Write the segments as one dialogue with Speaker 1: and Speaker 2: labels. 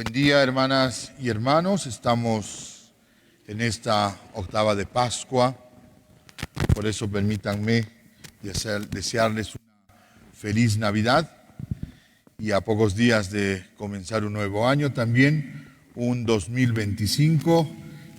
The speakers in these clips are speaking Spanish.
Speaker 1: Buen día, hermanas y hermanos. Estamos en esta octava de Pascua. Por eso permítanme desearles una feliz Navidad y a pocos días de comenzar un nuevo año también, un 2025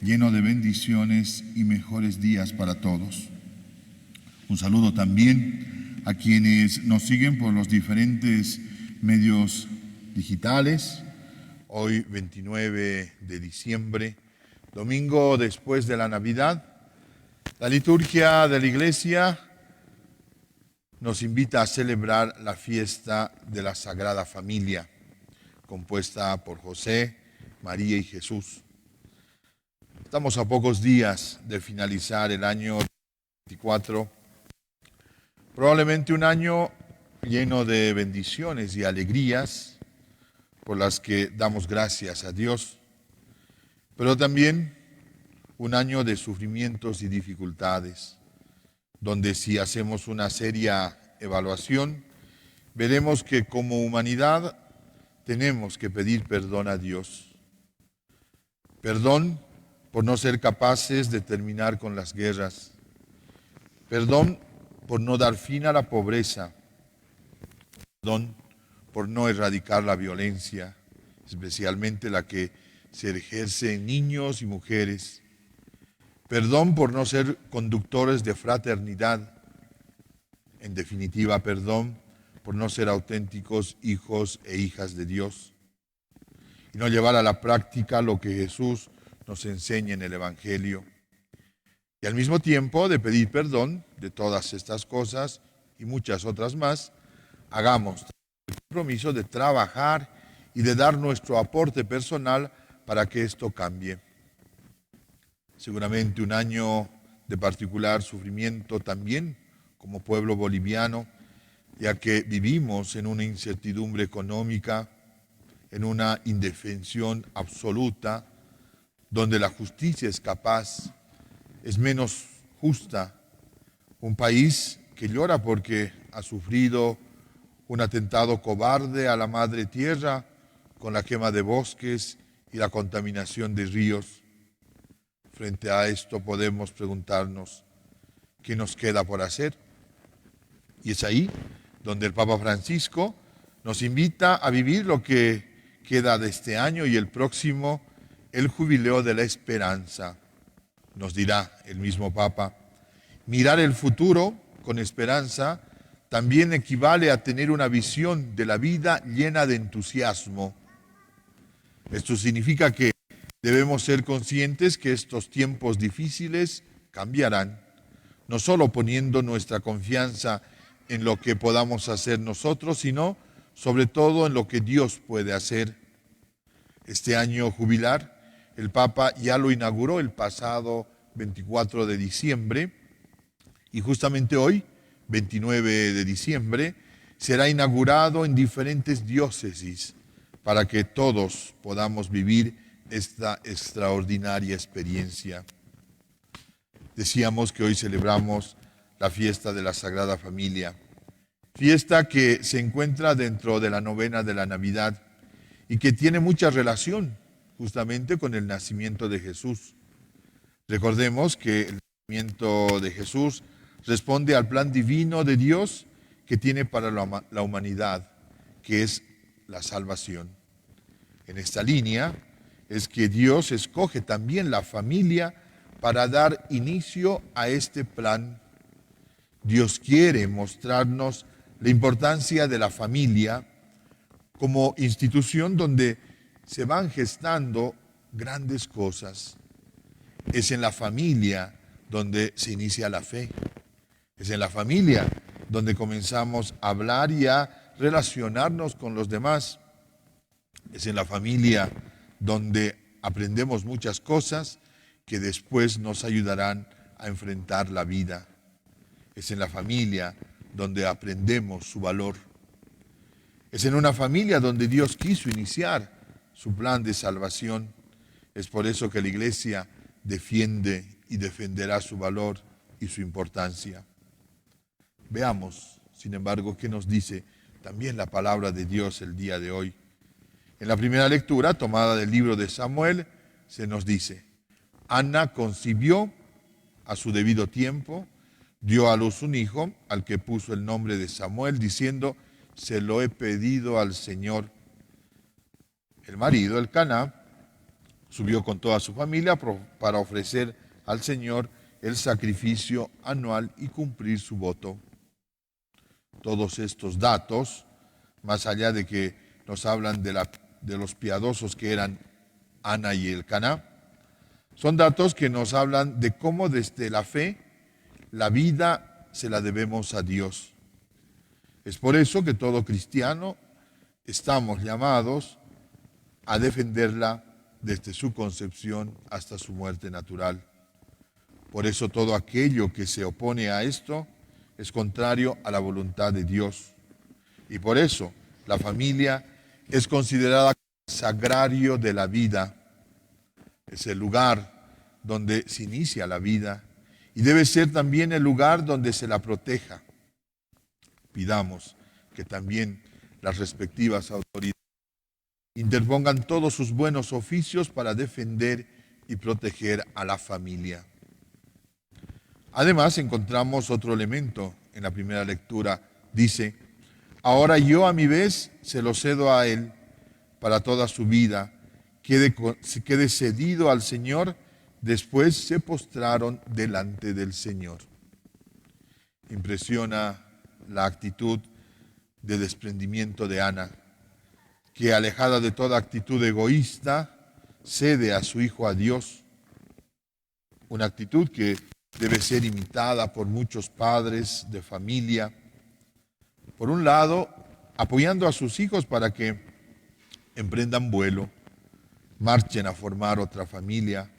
Speaker 1: lleno de bendiciones y mejores días para todos. Un saludo también a quienes nos siguen por los diferentes medios digitales. Hoy 29 de diciembre, domingo después de la Navidad, la liturgia de la Iglesia nos invita a celebrar la fiesta de la Sagrada Familia, compuesta por José, María y Jesús. Estamos a pocos días de finalizar el año 2024, probablemente un año lleno de bendiciones y alegrías, por las que damos gracias a Dios, pero también un año de sufrimientos y dificultades, donde si hacemos una seria evaluación, veremos que como humanidad tenemos que pedir perdón a Dios. Perdón por no ser capaces de terminar con las guerras. Perdón por no dar fin a la pobreza. Perdón por no erradicar la violencia, especialmente la que se ejerce en niños y mujeres. Perdón por no ser conductores de fraternidad. En definitiva, perdón por no ser auténticos hijos e hijas de Dios y no llevar a la práctica lo que Jesús nos enseña en el Evangelio. Y al mismo tiempo de pedir perdón de todas estas cosas y muchas otras más, hagamos el compromiso de trabajar y de dar nuestro aporte personal para que esto cambie. Seguramente un año de particular sufrimiento también como pueblo boliviano, ya que vivimos en una incertidumbre económica, en una indefensión absoluta, donde la justicia es menos justa. Un país que llora porque ha sufrido un atentado cobarde a la madre tierra con la quema de bosques y la contaminación de ríos. Frente a esto podemos preguntarnos, ¿qué nos queda por hacer? Y es ahí donde el Papa Francisco nos invita a vivir lo que queda de este año y el próximo, el jubileo de la esperanza. Nos dirá el mismo Papa, mirar el futuro con esperanza también equivale a tener una visión de la vida llena de entusiasmo. Esto significa que debemos ser conscientes que estos tiempos difíciles cambiarán, no solo poniendo nuestra confianza en lo que podamos hacer nosotros, sino sobre todo en lo que Dios puede hacer. Este año jubilar, el Papa ya lo inauguró el pasado 24 de diciembre y justamente hoy, 29 de diciembre, será inaugurado en diferentes diócesis para que todos podamos vivir esta extraordinaria experiencia. Decíamos que hoy celebramos la fiesta de la Sagrada Familia, fiesta que se encuentra dentro de la novena de la Navidad y que tiene mucha relación justamente con el nacimiento de Jesús. Recordemos que el nacimiento de Jesús responde al plan divino de Dios que tiene para la humanidad, que es la salvación. En esta línea es que Dios escoge también la familia para dar inicio a este plan. Dios quiere mostrarnos la importancia de la familia como institución donde se van gestando grandes cosas. Es en la familia donde se inicia la fe. Es en la familia donde comenzamos a hablar y a relacionarnos con los demás. Es en la familia donde aprendemos muchas cosas que después nos ayudarán a enfrentar la vida. Es en la familia donde aprendemos su valor. Es en una familia donde Dios quiso iniciar su plan de salvación. Es por eso que la Iglesia defiende y defenderá su valor y su importancia. Veamos, sin embargo, qué nos dice también la palabra de Dios el día de hoy. En la primera lectura, tomada del libro de Samuel, se nos dice: Ana concibió a su debido tiempo, dio a luz un hijo, al que puso el nombre de Samuel, diciendo: se lo he pedido al Señor. El marido, Elcaná, subió con toda su familia para ofrecer al Señor el sacrificio anual y cumplir su voto. Todos estos datos, más allá de que nos hablan de los piadosos que eran Ana y Elcaná, son datos que nos hablan de cómo desde la fe la vida se la debemos a Dios. Es por eso que todo cristiano estamos llamados a defenderla desde su concepción hasta su muerte natural. Por eso todo aquello que se opone a esto es contrario a la voluntad de Dios. Y por eso la familia es considerada el sagrario de la vida. Es el lugar donde se inicia la vida y debe ser también el lugar donde se la proteja. Pidamos que también las respectivas autoridades interpongan todos sus buenos oficios para defender y proteger a la familia. Además, encontramos otro elemento en la primera lectura. Dice: ahora yo a mi vez se lo cedo a él para toda su vida, quede cedido al Señor. Después se postraron delante del Señor. Impresiona la actitud de desprendimiento de Ana, que alejada de toda actitud egoísta, cede a su hijo a Dios. Una actitud que debe ser imitada por muchos padres de familia. Por un lado, apoyando a sus hijos para que emprendan vuelo, marchen a formar otra familia,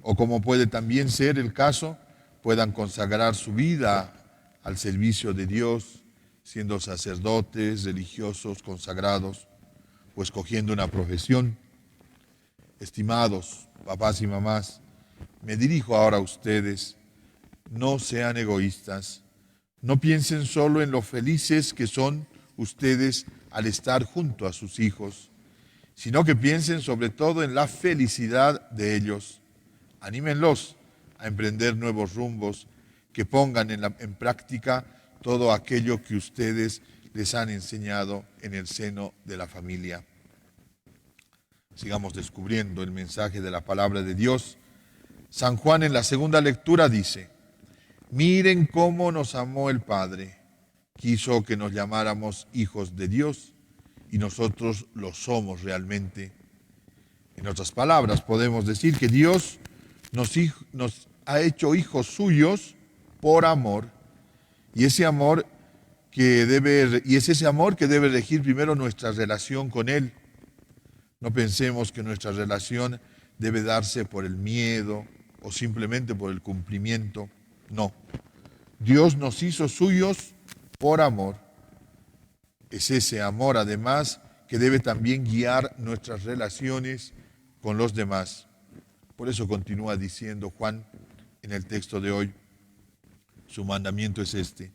Speaker 1: o como puede también ser el caso, puedan consagrar su vida al servicio de Dios, siendo sacerdotes, religiosos, consagrados, o escogiendo una profesión. Estimados papás y mamás, me dirijo ahora a ustedes. No sean egoístas, no piensen solo en lo felices que son ustedes al estar junto a sus hijos, sino que piensen sobre todo en la felicidad de ellos. Anímenlos a emprender nuevos rumbos, que pongan en práctica todo aquello que ustedes les han enseñado en el seno de la familia. Sigamos descubriendo el mensaje de la palabra de Dios. San Juan en la segunda lectura dice: miren cómo nos amó el Padre, quiso que nos llamáramos hijos de Dios, y nosotros lo somos realmente. En otras palabras, podemos decir que Dios nos ha hecho hijos suyos por amor, y es ese amor que debe regir primero nuestra relación con Él. No pensemos que nuestra relación debe darse por el miedo o simplemente por el cumplimiento. No, Dios nos hizo suyos por amor. Es ese amor, además, que debe también guiar nuestras relaciones con los demás. Por eso continúa diciendo Juan en el texto de hoy: su mandamiento es este,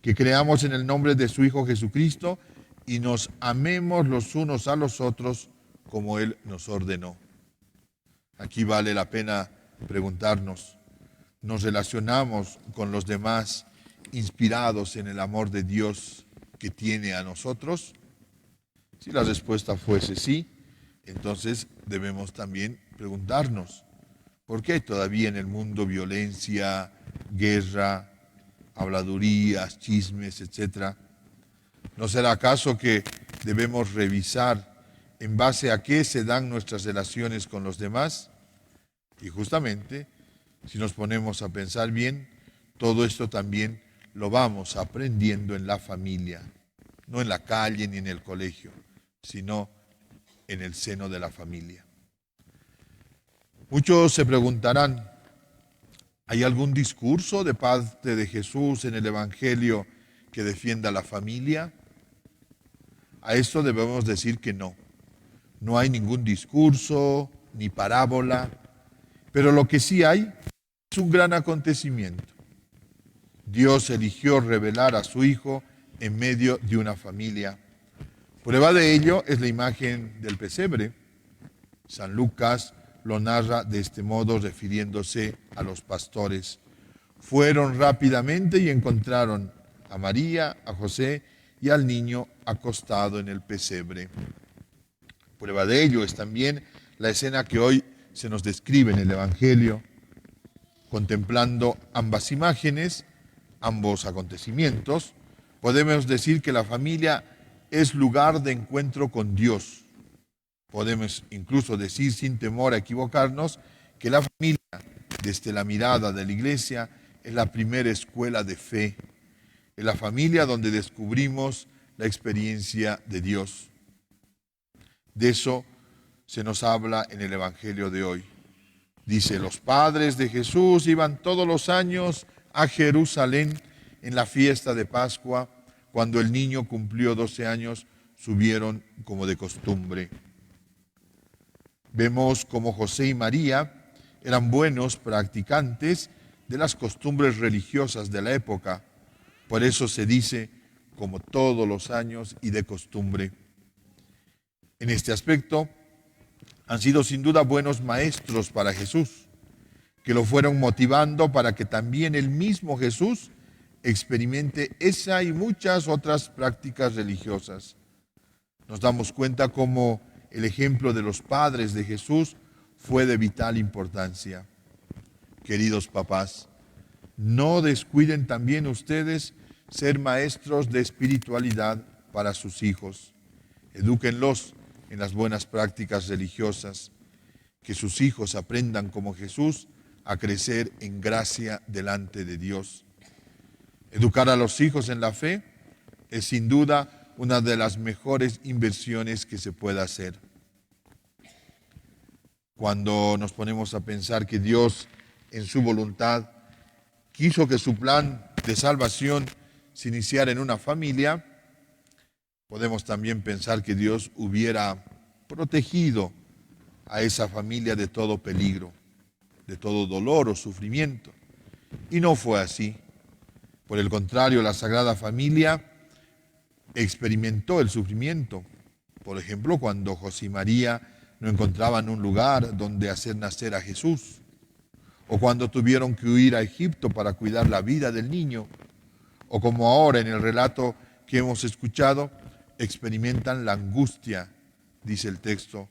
Speaker 1: que creamos en el nombre de su Hijo Jesucristo y nos amemos los unos a los otros como Él nos ordenó. Aquí vale la pena preguntarnos: ¿nos relacionamos con los demás inspirados en el amor de Dios que tiene a nosotros? Si la respuesta fuese sí, entonces debemos también preguntarnos: ¿por qué hay todavía en el mundo violencia, guerra, habladurías, chismes, etcétera? ¿No será acaso que debemos revisar en base a qué se dan nuestras relaciones con los demás? Y justamente, si nos ponemos a pensar bien, todo esto también lo vamos aprendiendo en la familia, no en la calle ni en el colegio, sino en el seno de la familia. Muchos se preguntarán: ¿hay algún discurso de parte de Jesús en el Evangelio que defienda la familia? A esto debemos decir que no. No hay ningún discurso ni parábola, pero lo que sí hay es un gran acontecimiento. Dios eligió revelar a su Hijo en medio de una familia. Prueba de ello es la imagen del pesebre. San Lucas lo narra de este modo refiriéndose a los pastores. Fueron rápidamente y encontraron a María, a José y al niño acostado en el pesebre. Prueba de ello es también la escena que hoy se nos describe en el Evangelio. Contemplando ambas imágenes, ambos acontecimientos, podemos decir que la familia es lugar de encuentro con Dios. Podemos incluso decir, sin temor a equivocarnos, que la familia, desde la mirada de la Iglesia, es la primera escuela de fe. Es la familia donde descubrimos la experiencia de Dios. De eso se nos habla en el Evangelio de hoy. Dice, los padres de Jesús iban todos los años a Jerusalén en la fiesta de Pascua. Cuando el niño cumplió 12 años, subieron como de costumbre. Vemos como José y María eran buenos practicantes de las costumbres religiosas de la época. Por eso se dice, como todos los años y de costumbre. En este aspecto, han sido sin duda buenos maestros para Jesús, que lo fueron motivando para que también el mismo Jesús experimente esa y muchas otras prácticas religiosas. Nos damos cuenta cómo el ejemplo de los padres de Jesús fue de vital importancia. Queridos papás, no descuiden también ustedes ser maestros de espiritualidad para sus hijos. Edúquenlos en las buenas prácticas religiosas, que sus hijos aprendan como Jesús a crecer en gracia delante de Dios. Educar a los hijos en la fe es sin duda una de las mejores inversiones que se pueda hacer. Cuando nos ponemos a pensar que Dios, en su voluntad, quiso que su plan de salvación se iniciara en una familia, podemos también pensar que Dios hubiera protegido a esa familia de todo peligro, de todo dolor o sufrimiento. Y no fue así. Por el contrario, la Sagrada Familia experimentó el sufrimiento. Por ejemplo, cuando José y María no encontraban un lugar donde hacer nacer a Jesús, o cuando tuvieron que huir a Egipto para cuidar la vida del niño, o como ahora en el relato que hemos escuchado, experimentan la angustia, dice el texto,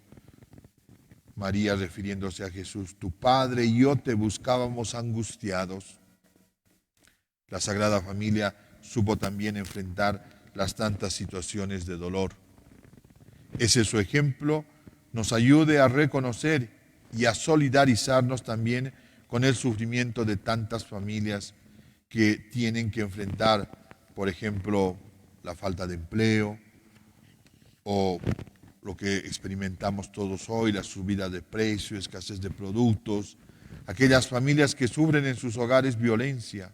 Speaker 1: María refiriéndose a Jesús, tu Padre y yo te buscábamos angustiados. La Sagrada Familia supo también enfrentar las tantas situaciones de dolor. Ese su ejemplo nos ayude a reconocer y a solidarizarnos también con el sufrimiento de tantas familias que tienen que enfrentar, por ejemplo, la falta de empleo o lo que experimentamos todos hoy, la subida de precios, escasez de productos, aquellas familias que sufren en sus hogares violencia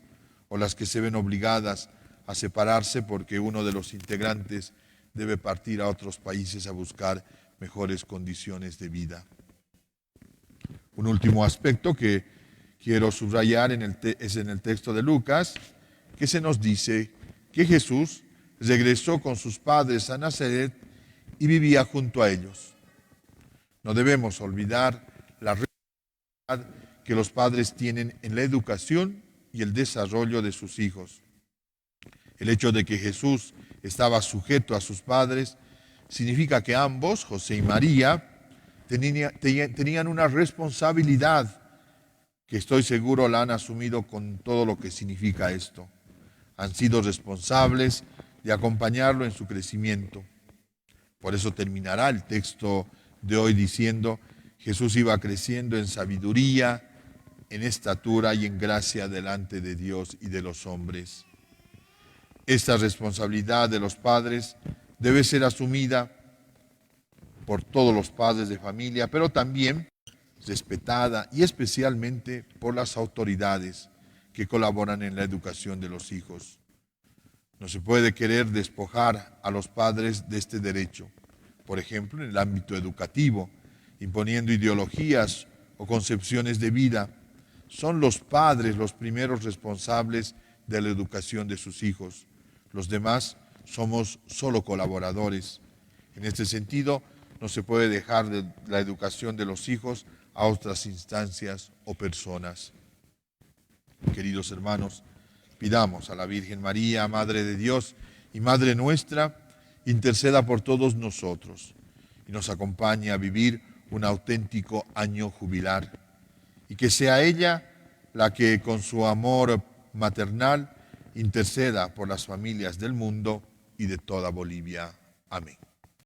Speaker 1: o las que se ven obligadas a separarse porque uno de los integrantes debe partir a otros países a buscar mejores condiciones de vida. Un último aspecto que quiero subrayar es en el texto de Lucas, que se nos dice que Jesús regresó con sus padres a Nazaret y vivía junto a ellos. No debemos olvidar la responsabilidad que los padres tienen en la educación y el desarrollo de sus hijos. El hecho de que Jesús estaba sujeto a sus padres significa que ambos, José y María, tenían una responsabilidad que estoy seguro la han asumido con todo lo que significa esto. Han sido responsables de acompañarlo en su crecimiento. Por eso terminará el texto de hoy diciendo, Jesús iba creciendo en sabiduría, en estatura y en gracia delante de Dios y de los hombres. Esta responsabilidad de los padres debe ser asumida por todos los padres de familia, pero también respetada y especialmente por las autoridades que colaboran en la educación de los hijos. No se puede querer despojar a los padres de este derecho, por ejemplo, en el ámbito educativo, imponiendo ideologías o concepciones de vida. Son los padres los primeros responsables de la educación de sus hijos. Los demás somos solo colaboradores. En este sentido, no se puede dejar la educación de los hijos a otras instancias o personas. Queridos hermanos, pidamos a la Virgen María, Madre de Dios y Madre nuestra, interceda por todos nosotros y nos acompañe a vivir un auténtico año jubilar, y que sea ella la que con su amor maternal interceda por las familias del mundo y de toda Bolivia. Amén.